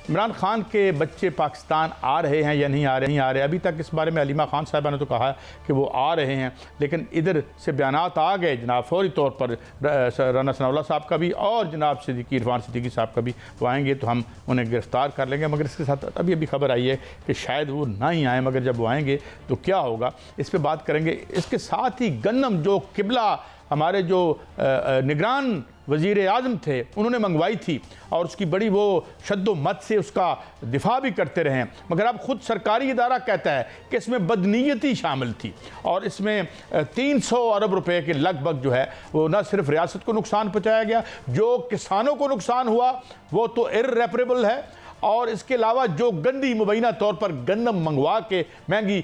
इमरान खान के बच्चे पाकिस्तान आ रहे हैं या नहीं आ रहे। अभी तक इस बारे में हलीमा खान साहबा ने तो कहा कि वो आ रहे हैं, लेकिन इधर से बयानात आ गए जनाब फौरी तौर पर राना सनाउल्लाह साहब का भी और जनाब इरफान सिद्दीकी साहब का भी। वो आएंगे तो हम उन्हें गिरफ़्तार कर लेंगे। मगर इसके साथ अभी खबर आई है कि शायद वो ना ही आए, मगर जब वो आएंगे तो क्या होगा इस पर बात करेंगे। इसके साथ ही गन्नम जो किबला हमारे जो निगरान वज़ीर आज़म थे उन्होंने मंगवाई थी और उसकी बड़ी वो शद्दोमत से उसका दिफा भी करते रहे, मगर अब ख़ुद सरकारी इदारा कहता है कि इसमें बदनीयती शामिल थी और इसमें 300 अरब रुपए के लगभग जो है वो न सिर्फ रियासत को नुकसान पहुँचाया गया, जो किसानों को नुकसान हुआ वो तो इर्रेपरेबल है, और इसके अलावा जो गंदी मुबैना तौर पर गन्नम मंगवा के महंगी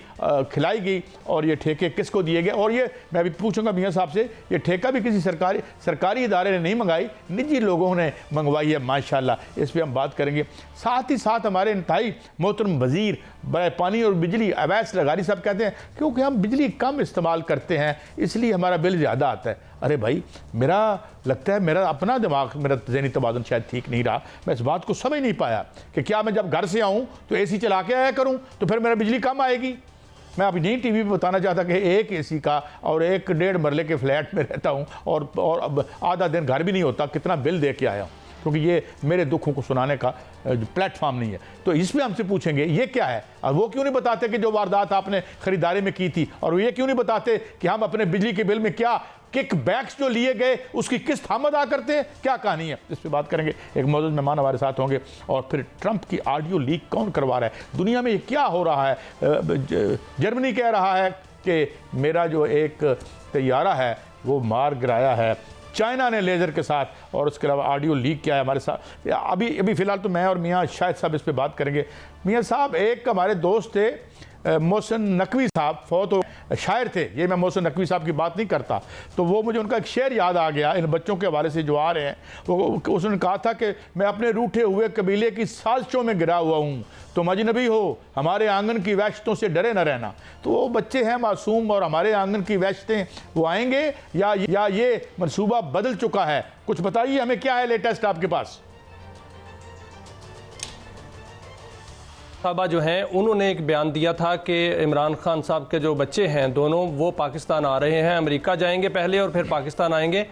खिलाई गई और ये ठेके किसको दिए गए। और ये मैं भी पूछूंगा मियाँ साहब से, ये ठेका भी किसी सरकारी इदारे ने नहीं मंगाई, निजी लोगों ने मंगवाई है माशाल्लाह। इस पर हम बात करेंगे। साथ ही साथ हमारे इंतहाई मोहतरम वज़ीर बराए पानी और बिजली अवैस लगारी साहब कहते हैं क्योंकि हम बिजली कम इस्तेमाल करते हैं इसलिए हमारा बिल ज़्यादा आता है। अरे भाई, मेरा लगता है मेरा अपना दिमाग, मेरा ज़हनी तवाज़ुन शायद ठीक नहीं रहा। मैं इस बात को समझ नहीं पाया कि क्या मैं जब घर से आऊँ तो एसी चला के आया करूँ तो फिर मेरा बिजली कम आएगी। मैं अभी नहीं टीवी पे बताना चाहता कि एक एसी का और 1-1.5 मरले के फ्लैट में रहता हूँ और अब आधा दिन घर भी नहीं होता, कितना बिल दे के आया हूँ, क्योंकि ये मेरे दुखों को सुनाने का प्लेटफॉर्म नहीं है। तो इसमें हमसे पूछेंगे ये क्या है, और वो क्यों नहीं बताते कि जो वारदात आपने ख़रीदारी में की थी, और ये क्यों नहीं बताते कि हम अपने बिजली के बिल में क्या किक बैक्स जो लिए गए उसकी किस्त हम अदा करते हैं, क्या कहानी है, इस पर बात करेंगे। एक मौजूद मेहमान हमारे साथ होंगे। और फिर ट्रंप की ऑडियो लीक कौन करवा रहा है, दुनिया में ये क्या हो रहा है। जर्मनी कह रहा है कि मेरा जो एक तैयारा है वो मार गिराया है चाइना ने लेज़र के साथ, और उसके अलावा ऑडियो लीक किया है हमारे साथ। अभी फ़िलहाल तो मैं और मियाँ शाहिद साहब इस पर बात करेंगे। मियाँ साहब, एक हमारे दोस्त थे मोहसिन नकवी साहब, फौत हो शायर थे, ये मैं मोहसिन नकवी साहब की बात नहीं करता, तो वो मुझे उनका एक शेर याद आ गया इन बच्चों के हवाले से जो आ रहे हैं। वो उसने कहा था कि मैं अपने रूठे हुए कबीले की साजिशों में गिरा हुआ हूँ, तुम अजनबी हो, हमारे आंगन की वहशतों से डरे न रहना। तो वो बच्चे हैं मासूम और हमारे आंगन की वहशतें वो आएंगे या ये मनसूबा बदल चुका है, कुछ बताइए हमें, क्या है लेटेस्ट आपके पास। साहबा जो हैं उन्होंने एक बयान दिया था कि इमरान खान साहब के जो बच्चे हैं दोनों वो पाकिस्तान आ रहे हैं, अमेरिका जाएंगे पहले और फिर पाकिस्तान आएंगे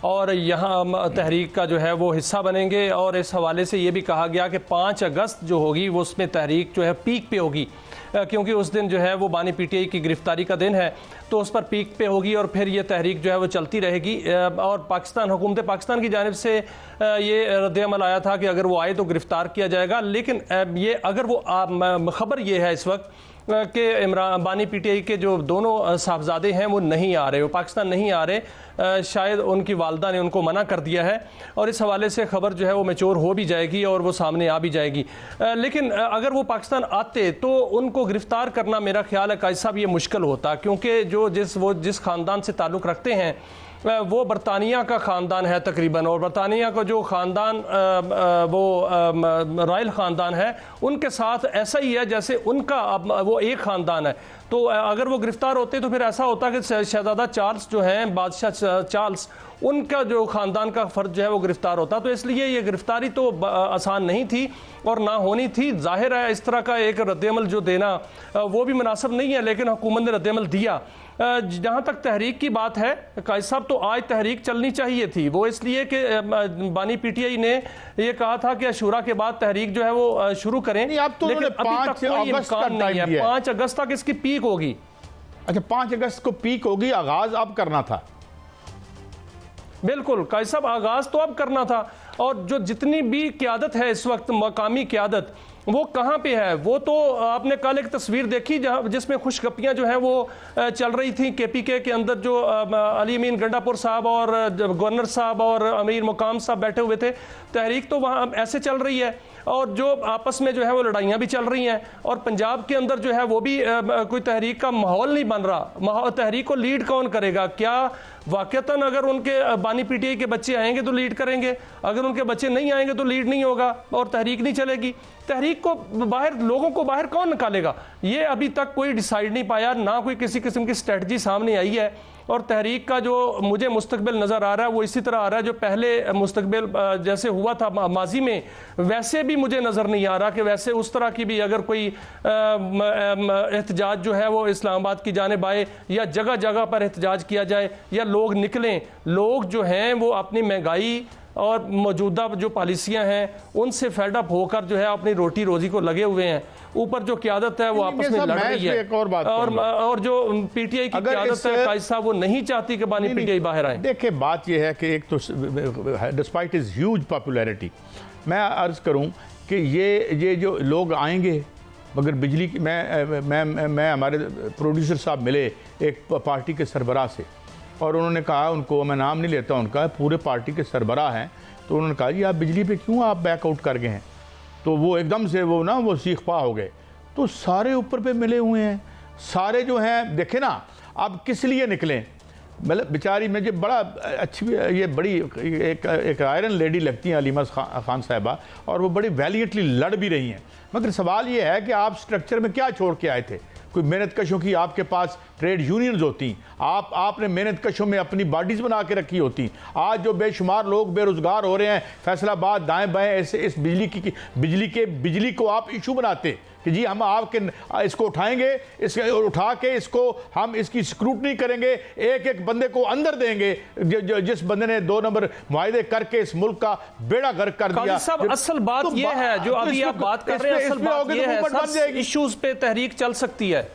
और यहाँ तहरीक का जो है वो हिस्सा बनेंगे। और इस हवाले से ये भी कहा गया कि 5 अगस्त जो होगी वो उसमें तहरीक जो है पीक पे होगी, क्योंकि उस दिन जो है वो बानी पीटीआई की गिरफ्तारी का दिन है, तो उस पर पीक पे होगी और फिर ये तहरीक जो है वो चलती रहेगी। और पाकिस्तान हुकूमत पाकिस्तान की जानिब से ये रद्द-ए-अमल आया था कि अगर वो आए तो गिरफ़्तार किया जाएगा। लेकिन ये अगर वो ख़बर ये है इस वक्त कि इमरान बानी पीटीआई के जो दोनों साहबजादे हैं वो नहीं आ रहे, वो पाकिस्तान नहीं आ रहे, शायद उनकी वालदा ने उनको मना कर दिया है और इस हवाले से ख़बर जो है वो मैच्योर हो भी जाएगी और वो सामने आ भी जाएगी। लेकिन अगर वो पाकिस्तान आते तो उनको गिरफ़्तार करना मेरा ख्याल है कायद साहब ये मुश्किल होता, क्योंकि वो जिस ख़ानदान से ताल्लुक़ रखते हैं वो बरतानिया का ख़ानदान है तकरीबन, और बरतानिया का जो ख़ानदान वो रॉयल ख़ानदान है उनके साथ ऐसा ही है जैसे उनका वो एक ख़ानदान है। तो अगर वो गिरफ़्तार होते तो फिर ऐसा होता कि शहज़ादा चार्ल्स जो हैं, बादशाह चार्ल्स, उनका जो ख़ानदान का फ़र्द जो है वो गिरफ़्तार होता। तो इसलिए ये गिरफ़्तारी तो आसान नहीं थी और ना होनी थी। ज़ाहिर है इस तरह का एक रद्द-ए-अमल जो देना वो भी मुनासिब नहीं है, लेकिन हुकूमत ने रद्द-ए-अमल दिया। जहाँ तक तहरीक की बात है, कायद साहब, तो आज तहरीक चलनी चाहिए थी, वो इसलिए कि बानी पीटीआई ने ये कहा था कि अशूरा के बाद तहरीक जो है वो शुरू करें, लेकिन अभी तक कोई इम्कान नहीं है। 5 अगस्त तक इसकी पीक होगी। अच्छा, 5 अगस्त को पीक होगी, आगाज अब करना था। बिल्कुल कायद साहब, आगाज तो अब करना था। और जो जितनी भी क़यादत है इस वक्त, मकामी क़यादत, वो कहाँ पे है? वो तो आपने कल एक तस्वीर देखी जिसमें खुशगपियाँ जो हैं वो चल रही थी केपीके के अंदर, जो अली अमीन गंडापुर साहब और गवर्नर साहब और अमीर मुकाम साहब बैठे हुए थे। तहरीक तो वहाँ ऐसे चल रही है और जो आपस में जो है वो लड़ाइयाँ भी चल रही हैं, और पंजाब के अंदर जो है वो भी कोई तहरीक का माहौल नहीं बन रहा। तहरीक को लीड कौन करेगा? क्या वाक़तन अगर उनके बानी पीटीआई के बच्चे आएंगे तो लीड करेंगे, अगर उनके बच्चे नहीं आएंगे तो लीड नहीं होगा और तहरीक नहीं चलेगी। तहरीक को बाहर, लोगों को बाहर कौन निकालेगा? ये अभी तक कोई डिसाइड नहीं पाया, ना कोई किसी किस्म की स्ट्रेटजी सामने आई है। और तहरीक का जो मुझे मुस्तकबिल नज़र आ रहा है वो इसी तरह आ रहा है जो पहले मुस्तकबिल जैसे हुआ था माजी में, वैसे भी मुझे नज़र नहीं आ रहा कि वैसे उस तरह की भी अगर कोई एहतजाज जो है वो इस्लामाबाद की जानिब आए या जगह जगह पर एहतजाज किया जाए या लोग निकलें। लोग जो हैं वो अपनी महंगाई और मौजूदा जो पॉलिसियां हैं उनसे फेडअप होकर जो है अपनी रोटी रोजी को लगे हुए हैं। ऊपर जो क़यादत है वो आपस में लड़ रही है और जो पीटीआई की क़यादत है कायद साहब वो नहीं चाहती कि बानी पीटीआई बाहर आए। देखिए बात यह है कि एक तो डिस्पाइट इज ह्यूज पॉपुलैरिटी, मैं अर्ज़ करूं कि ये जो लोग आएंगे मगर बिजली की मैं हमारे प्रोड्यूसर साहब मिले एक पार्टी के सरबराह से और उन्होंने कहा, उनको मैं नाम नहीं लेता उनका, पूरे पार्टी के सरबराह हैं, तो उन्होंने कहा जी आप बिजली पे क्यों आप बैकआउट कर गए हैं? तो वो एकदम से वो सीख पा हो गए। तो सारे ऊपर पे मिले हुए हैं, सारे जो हैं देखे ना, अब किस लिए निकलें? मतलब बेचारी मुझे बड़ा अच्छी ये बड़ी एक आयरन लेडी लगती हैं अलीमा खान साहिबा, और वो बड़ी वैलियंटली लड़ भी रही हैं। मगर सवाल ये है कि आप स्ट्रक्चर में क्या छोड़ के आए थे? कोई मेहनत कशों की आपके पास ट्रेड यूनियंस होती, आपने मेहनत कशों में अपनी बॉडीज़ बना के रखी होती। आज जो बेशुमार लोग बेरोज़गार हो रहे हैं फैसलाबाद दाएं बाएं, ऐसे इस बिजली को आप इशू बनाते कि जी हम आपके इसको उठाएंगे, उठा के इसको हम इसकी स्क्रूटनी करेंगे, एक एक बंदे को अंदर देंगे जिस बंदे ने 2 नंबर मुआहदे करके इस मुल्क का बेड़ा गर्क कर दिया। सब असल बात तो यह है जो अभी आप बात कर रहे हैं, असल बात यह है इश्यूज पे तहरीक चल सकती है,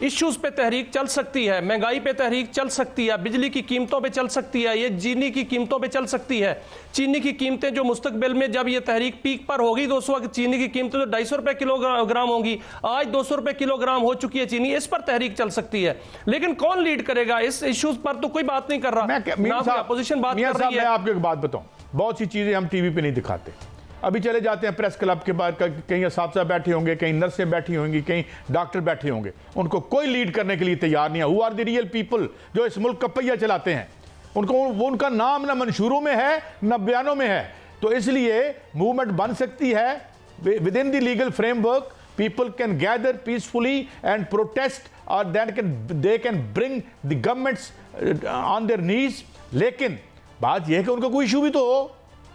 इश्यूज पे तहरीक चल सकती है, महंगाई पे तहरीक चल सकती है, बिजली की कीमतों पे चल सकती है, ये चीनी की कीमतों पे चल सकती है। चीनी की कीमतें जो मुस्तकबिल में जब ये तहरीक पीक पर होगी दोस्तों, चीनी की कीमतें तो 250 रुपए किलोग्राम होंगी, आज 200 रुपए किलोग्राम हो चुकी है चीनी, इस पर तहरीक चल सकती है। लेकिन कौन लीड करेगा इस इश्यूज पर? तो कोई बात नहीं कर रहा, अपोजिशन बात कर रही है। मैं आपको एक बात बताऊं, बहुत सी चीजें हम टीवी पे नहीं दिखाते। अभी चले जाते हैं प्रेस क्लब के बाहर, कहीं असातिज़ा बैठे होंगे, कहीं नर्सें बैठी होंगी, कहीं डॉक्टर बैठे होंगे, उनको कोई लीड करने के लिए तैयार नहीं है। Who are the real people जो इस मुल्क का पहिया चलाते हैं? उनका नाम ना मंशूरों में है ना बयानों में है। तो इसलिए मूवमेंट बन सकती है with in the legal framework. People can gather peacefully and protest, or they can bring the governments on their knees. लेकिन बात यह है कि उनका कोई इशू भी तो हो,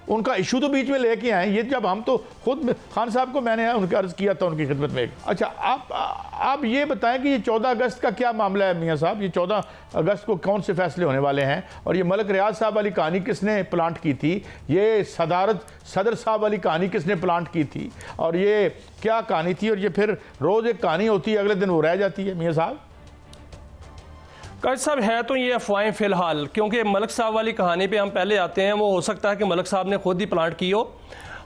उनका इशू तो बीच में लेके आए। ये जब हम तो खुद खान साहब को मैंने उनका अर्ज किया था उनकी खिदमत में। अच्छा आप ये बताएं कि ये 14 अगस्त का क्या मामला है मियाँ साहब? ये 14 अगस्त को कौन से फैसले होने वाले हैं? और ये मलक रियाज साहब वाली कहानी किसने प्लांट की थी? ये सदर साहब वाली कहानी किसने प्लांट की थी? और ये क्या कहानी थी? और ये फिर रोज़ एक कहानी होती है, अगले दिन वो रह जाती है मियाँ साहब। कायद साहब है तो ये अफवाहें फिलहाल, क्योंकि मलक साहब वाली कहानी पे हम पहले आते हैं। वो हो सकता है कि मलक साहब ने खुद ही प्लांट की हो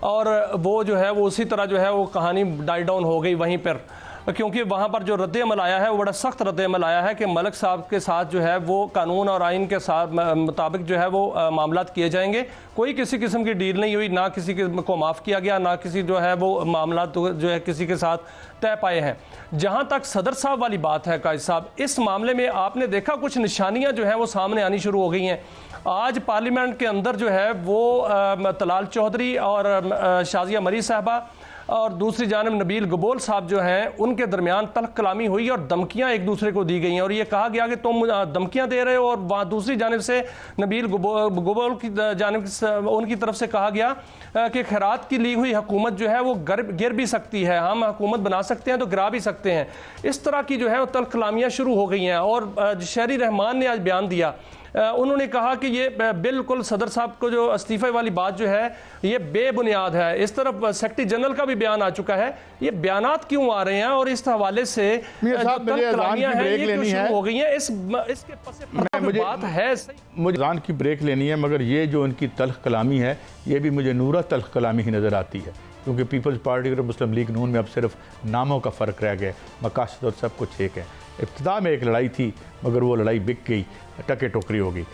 और वो जो है वो उसी तरह जो है वो कहानी डाई डाउन हो गई वहीं पर, क्योंकि वहाँ पर जो रद्द-ए-अमल आया है वो बड़ा सख्त रद्द-ए-अमल आया है कि मलक साहब के साथ जो है वो कानून और आइन के साथ मुताबिक जो है वो मामलात किए जाएंगे। कोई किसी किस्म की डील नहीं हुई, ना किसी को माफ़ किया गया, ना किसी जो है वो मामलात जो है किसी के साथ तय पाए हैं। जहाँ तक सदर साहब वाली बात है कायद साहब, इस मामले में आपने देखा कुछ निशानियाँ जो हैं वो सामने आनी शुरू हो गई हैं। आज पार्लियामेंट के अंदर जो है वो तलाल चौधरी और शाजिया मरी साहबा और दूसरी जानब नबील गबोल साहब जो हैं उनके दरमियान तल्ख कलामी हुई और धमकियां एक दूसरे को दी गई हैं। और ये कहा गया कि तुम धमकियां दे रहे हो, और वहाँ दूसरी जानब से नबील गबोल की जानब उनकी तरफ से कहा गया कि खैरात की ली हुई हुकूमत जो है वो गिर भी सकती है, हम हुकूमत बना सकते हैं तो गिरा भी सकते हैं। इस तरह की जो है वो तल्ख कलामियाँ शुरू हो गई हैं। और शहरी रहमान ने आज बयान दिया, उन्होंने कहा कि ये बिल्कुल सदर साहब को जो इस्तीफे वाली बात जो है ये बेबुनियाद है। इस तरफ सेक्रेटरी जनरल का भी बयान आ चुका है। ये बयानात क्यों आ रहे हैं और इस हवाले से कलामियां हैं ये क्यों शुरू हो गई हैं? इसके पीछे बात है। मुझे अज़ान की ब्रेक लेनी है, मगर ये जो इनकी तल्ख कलामी है ये भी मुझे नूरा तल्ख कलामी ही नज़र आती है, क्योंकि पीपल्स पार्टी और मुस्लिम लीग नून में अब सिर्फ नामों का फ़र्क रह गया, मकासद और सब कुछ एक है। इब्तिदा में एक लड़ाई थी मगर वो लड़ाई बिक गई, टके टोकरी हो गई।